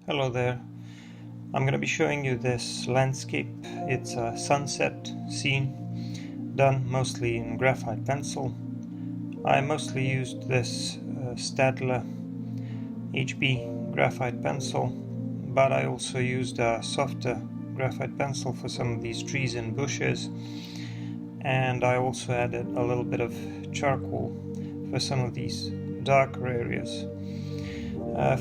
Hello there. I'm going to be showing you this landscape. It's a sunset scene done mostly in graphite pencil. I mostly used this Stadler HB graphite pencil, but I also used a softer graphite pencil for some of these trees and bushes, and I also added a little bit of charcoal for some of these darker areas.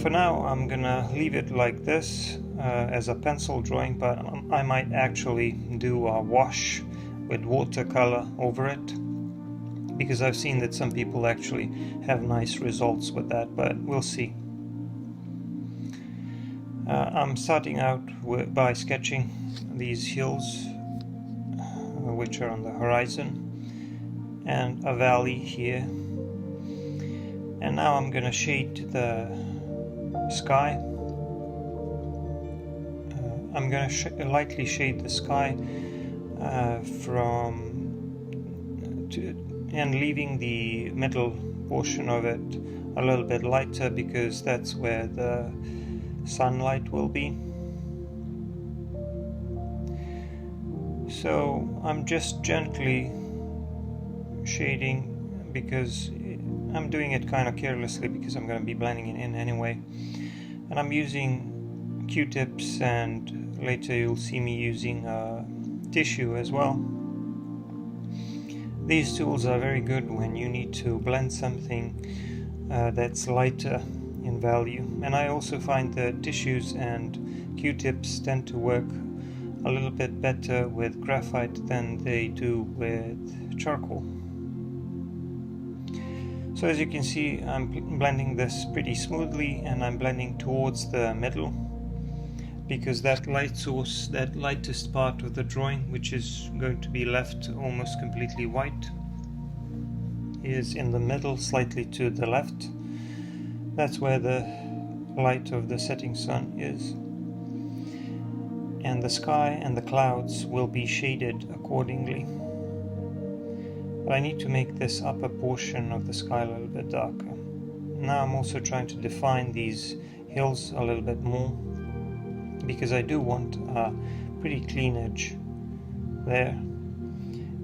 For now I'm gonna leave it like this as a pencil drawing, but I might actually do a wash with watercolor over it, because I've seen that some people actually have nice results with that, but we'll see. I'm starting out by sketching these hills which are on the horizon and a valley here, and now I'm gonna shade the sky. I'm going to lightly shade the sky and leaving the middle portion of it a little bit lighter, because that's where the sunlight will be. So I'm just gently shading, because I'm doing it kind of carelessly because I'm going to be blending it in anyway. And I'm using Q-tips, and later you'll see me using tissue as well. These tools are very good when you need to blend something that's lighter in value. And I also find that tissues and Q-tips tend to work a little bit better with graphite than they do with charcoal. So as you can see, I'm blending this pretty smoothly, and I'm blending towards the middle, because that light source, that lightest part of the drawing, which is going to be left almost completely white, is in the middle, slightly to the left. That's where the light of the setting sun is. And the sky and the clouds will be shaded accordingly. But I need to make this upper portion of the sky a little bit darker. Now I'm also trying to define these hills a little bit more, because I do want a pretty clean edge there.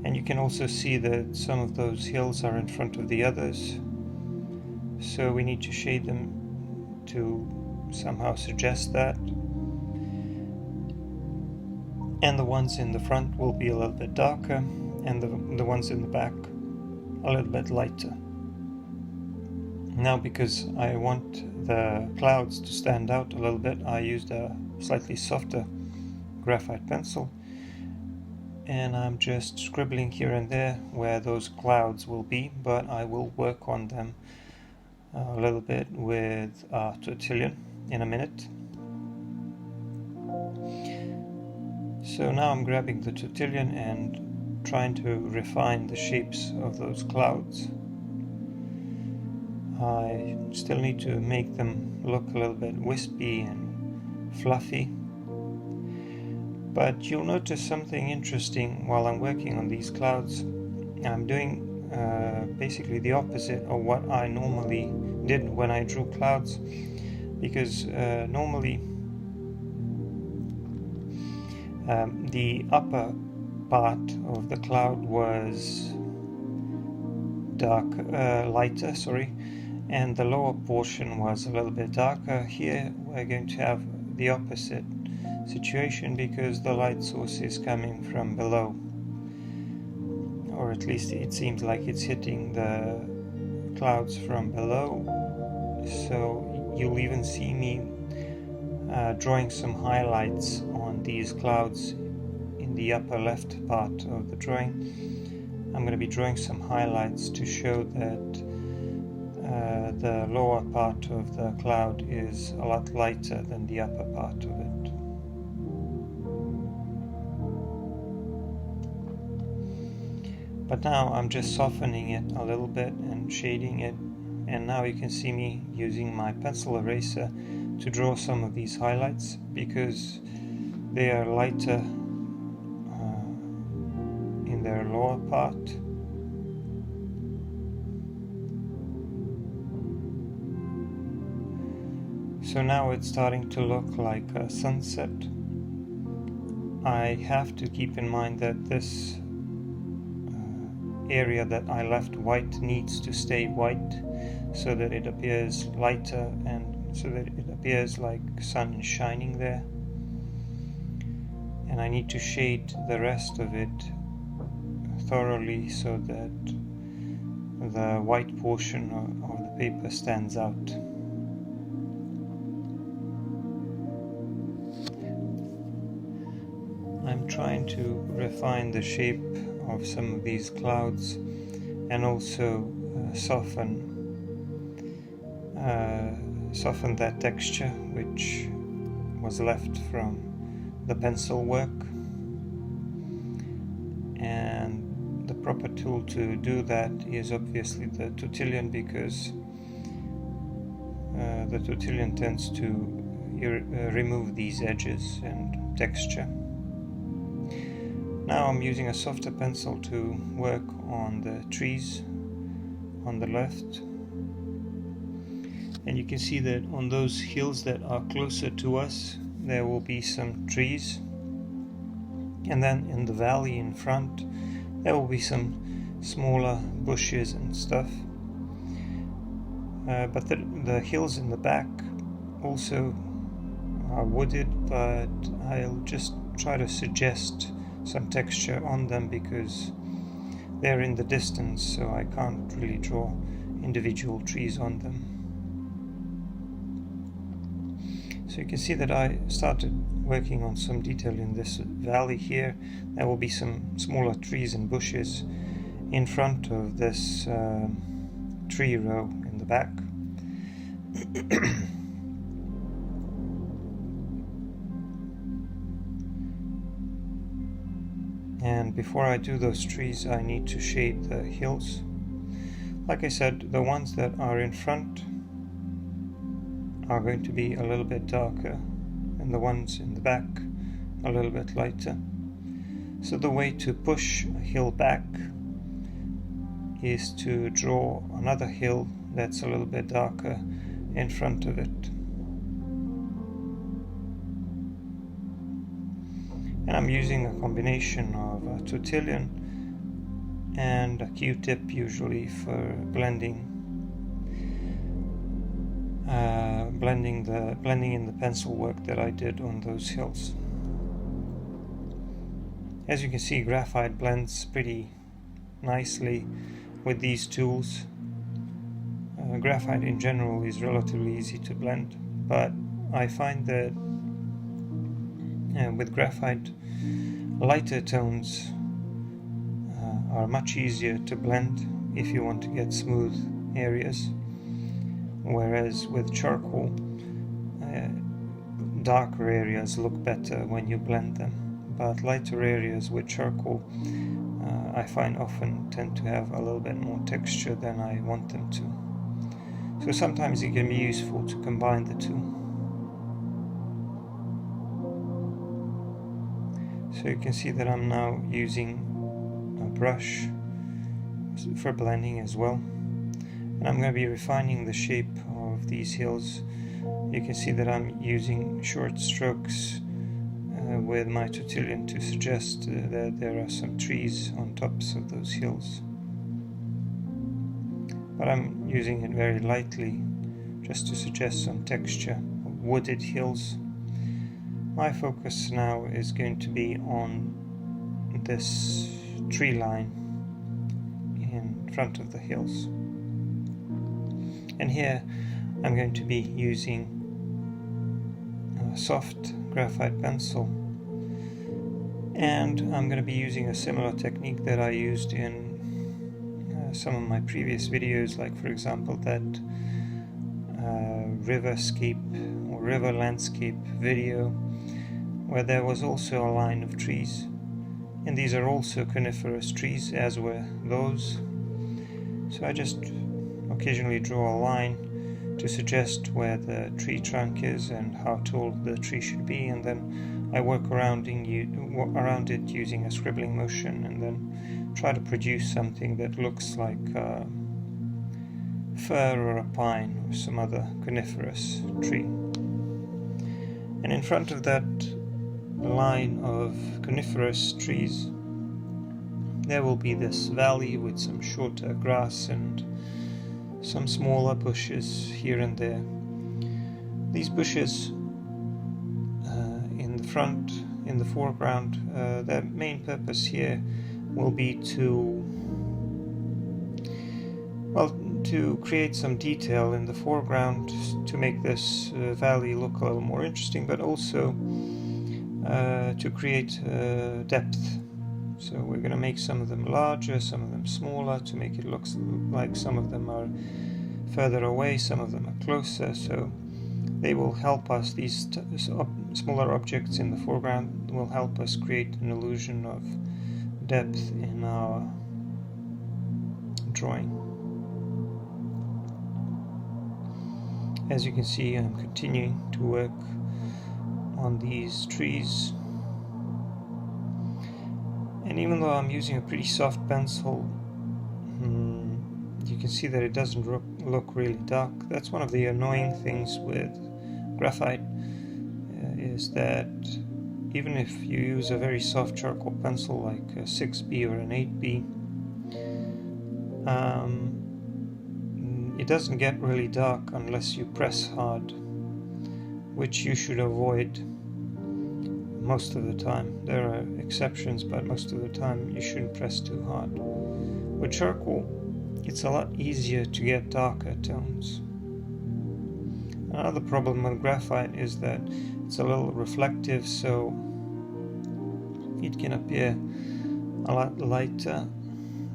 And you can also see that some of those hills are in front of the others, so we need to shade them to somehow suggest that. And the ones in the front will be a little bit darker, and the ones in the back a little bit lighter. Now, because I want the clouds to stand out a little bit, I used a slightly softer graphite pencil, and I'm just scribbling here and there where those clouds will be, but I will work on them a little bit with a tortillon in a minute. So now I'm grabbing the tortillon and trying to refine the shapes of those clouds. I still need to make them look a little bit wispy and fluffy. But you'll notice something interesting while I'm working on these clouds. I'm doing basically the opposite of what I normally did when I drew clouds, because normally the upper part of the cloud was lighter, and the lower portion was a little bit darker. Here we're going to have the opposite situation, because the light source is coming from below, or at least it seems like it's hitting the clouds from below. So you'll even see me drawing some highlights on these clouds in the upper left part of the drawing. I'm going to be drawing some highlights to show that the lower part of the cloud is a lot lighter than the upper part of it. But now I'm just softening it a little bit and shading it, and now you can see me using my pencil eraser to draw some of these highlights, because they are lighter in their lower part. So now it's starting to look like a sunset. I have to keep in mind that this area that I left white needs to stay white so that it appears lighter and so that it appears like sun is shining there. And I need to shade the rest of it thoroughly so that the white portion of the paper stands out. I'm trying to refine the shape of some of these clouds and also soften that texture which was left from the pencil work. And the proper tool to do that is obviously the Tortillion, because the Tortillion tends to remove these edges and texture. Now I'm using a softer pencil to work on the trees on the left, and you can see that on those hills that are closer to us there will be some trees, and then in the valley in front there will be some smaller bushes and stuff, but the hills in the back also are wooded, but I'll just try to suggest some texture on them because they're in the distance, so I can't really draw individual trees on them. So you can see that I started working on some detail in this valley here. There will be some smaller trees and bushes in front of this tree row in the back. And before I do those trees, I need to shade the hills. Like I said, the ones that are in front are going to be a little bit darker, and the ones in the back a little bit lighter. So the way to push a hill back is to draw another hill that's a little bit darker in front of it. And I'm using a combination of a Tortillion and a Q-tip usually for blending in the pencil work that I did on those hills. As you can see, graphite blends pretty nicely with these tools. Graphite in general is relatively easy to blend, but I find that with graphite, lighter tones are much easier to blend if you want to get smooth areas, whereas with charcoal, darker areas look better when you blend them, but lighter areas with charcoal I find often tend to have a little bit more texture than I want them to. So sometimes it can be useful to combine the two. So you can see that I'm now using a brush for blending as well, and I'm going to be refining the shape of these hills. You can see that I'm using short strokes with my Tortillion to suggest that there are some trees on tops of those hills, but I'm using it very lightly just to suggest some texture of wooded hills. My focus now is going to be on this tree line in front of the hills, and here I'm going to be using a soft graphite pencil, and I'm going to be using a similar technique that I used in some of my previous videos, like for example that riverscape or river landscape video where there was also a line of trees, and these are also coniferous trees as were those. So I just occasionally draw a line to suggest where the tree trunk is and how tall the tree should be, and then I work around it using a scribbling motion, and then try to produce something that looks like fir or a pine or some other coniferous tree. And in front of that line of coniferous trees there will be this valley with some shorter grass and some smaller bushes here and there. These bushes in the front, in the foreground, their main purpose here will be to create some detail in the foreground to make this valley look a little more interesting, but also to create depth. So we're going to make some of them larger, some of them smaller, to make it look like some of them are further away, some of them are closer. So they will help us, these smaller objects in the foreground will help us create an illusion of depth in our drawing. As you can see, I'm continuing to work on these trees, and even though I'm using a pretty soft pencil, you can see that it doesn't look really dark. That's one of the annoying things with graphite, is that even if you use a very soft charcoal pencil like a 6B or an 8B, it doesn't get really dark unless you press hard, which you should avoid most of the time. There are exceptions, but most of the time you shouldn't press too hard. With charcoal, it's a lot easier to get darker tones. Another problem with graphite is that it's a little reflective, so it can appear a lot lighter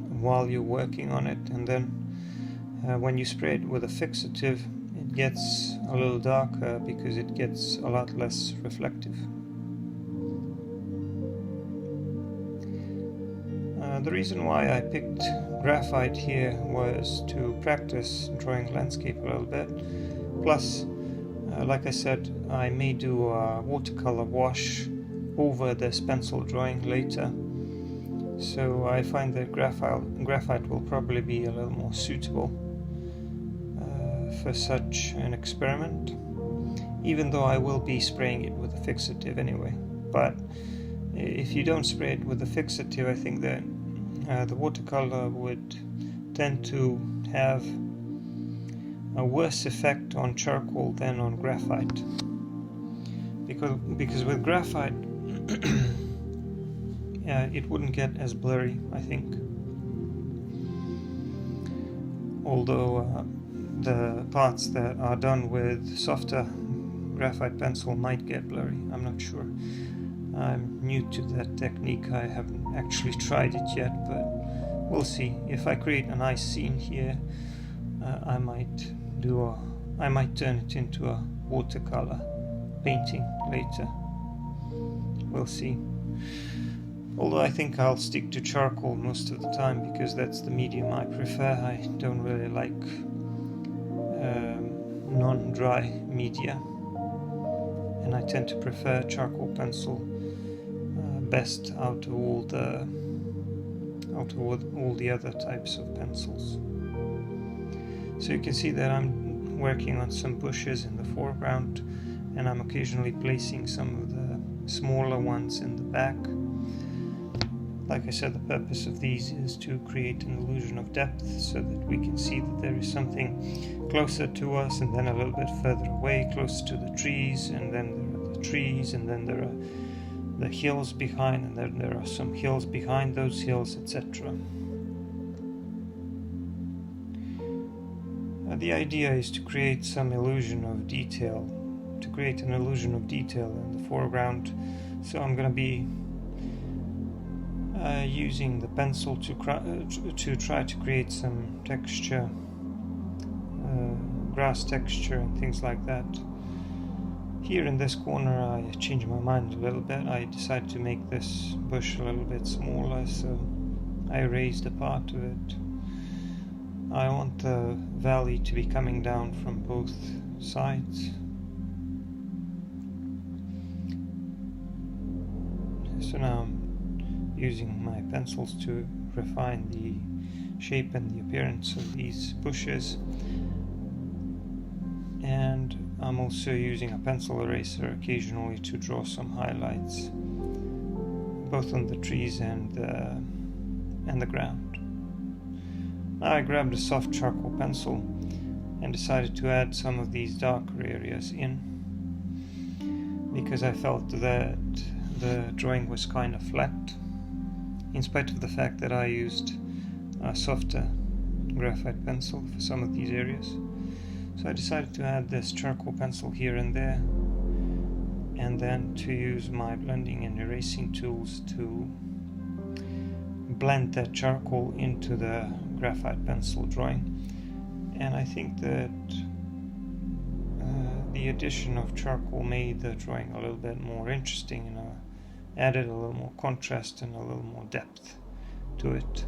while you're working on it, and then when you spray it with a fixative, it gets a little darker because it gets a lot less reflective. The reason why I picked graphite here was to practice drawing landscape a little bit. Plus, like I said, I may do a watercolor wash over this pencil drawing later. So I find that graphite will probably be a little more suitable for such an experiment, even though I will be spraying it with a fixative anyway. But if you don't spray it with a fixative, I think that the watercolor would tend to have a worse effect on charcoal than on graphite, because with graphite it wouldn't get as blurry, I think, although the parts that are done with softer graphite pencil might get blurry. I'm not sure. I'm new to that technique. I haven't actually tried it yet, but we'll see. If I create a nice scene here, I might turn it into a watercolor painting later. We'll see. Although I think I'll stick to charcoal most of the time because that's the medium I prefer. I don't really like non-dry media, and I tend to prefer charcoal pencil best out of all the other types of pencils. So you can see that I'm working on some bushes in the foreground, and I'm occasionally placing some of the smaller ones in the back. Like I said, the purpose of these is to create an illusion of depth so that we can see that there is something closer to us and then a little bit further away, close to the trees, and then there are the trees, and then there are the hills behind, and then there are some hills behind those hills, etc. The idea is to create some illusion of detail, to create an illusion of detail in the foreground. So I'm going to be using the pencil to try to create some texture, grass texture and things like that. Here in this corner I changed my mind a little bit. I decided to make this bush a little bit smaller, so I raised a part of it. I want the valley to be coming down from both sides. So now I'm using my pencils to refine the shape and the appearance of these bushes, and I'm also using a pencil eraser occasionally to draw some highlights, both on the trees and the ground. Now I grabbed a soft charcoal pencil and decided to add some of these darker areas in, because I felt that the drawing was kind of flat, in spite of the fact that I used a softer graphite pencil for some of these areas. So I decided to add this charcoal pencil here and there, and then to use my blending and erasing tools to blend that charcoal into the graphite pencil drawing. And I think that the addition of charcoal made the drawing a little bit more interesting, and added a little more contrast and a little more depth to it.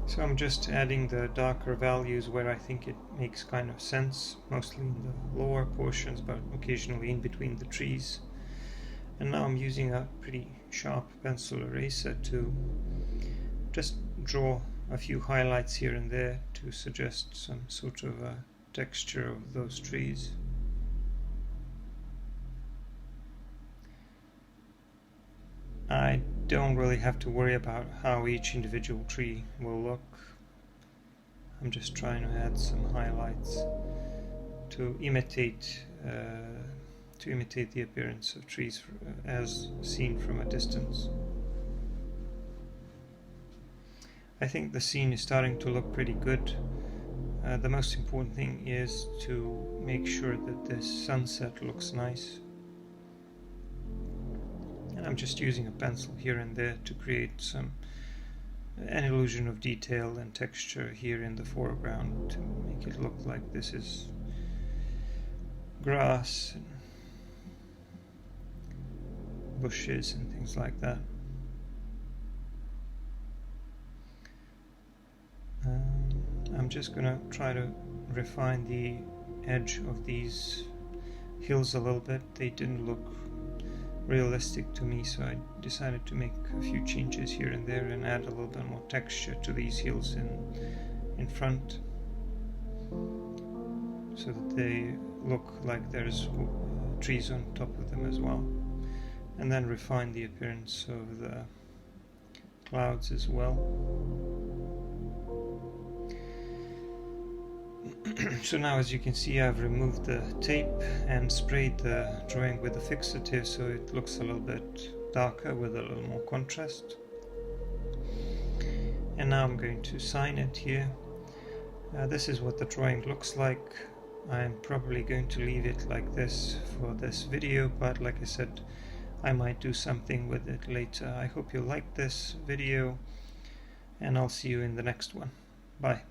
So I'm just adding the darker values where I think it makes kind of sense, mostly in the lower portions, but occasionally in between the trees. And now I'm using a pretty sharp pencil eraser to just draw a few highlights here and there to suggest some sort of a texture of those trees. I don't really have to worry about how each individual tree will look. I'm just trying to add some highlights to imitate the appearance of trees as seen from a distance. I think the scene is starting to look pretty good. The most important thing is to make sure that this sunset looks nice. And I'm just using a pencil here and there to create an illusion of detail and texture here in the foreground to make it look like this is grass and bushes and things like that. I'm just gonna try to refine the edge of these hills a little bit. They didn't look realistic to me, so I decided to make a few changes here and there and add a little bit more texture to these hills in front, so that they look like there's trees on top of them as well, and then refine the appearance of the clouds as well. So now, as you can see, I've removed the tape and sprayed the drawing with the fixative, so it looks a little bit darker with a little more contrast. And now I'm going to sign it here. This is what the drawing looks like. I'm probably going to leave it like this for this video, but like I said, I might do something with it later. I hope you liked this video, and I'll see you in the next one. Bye.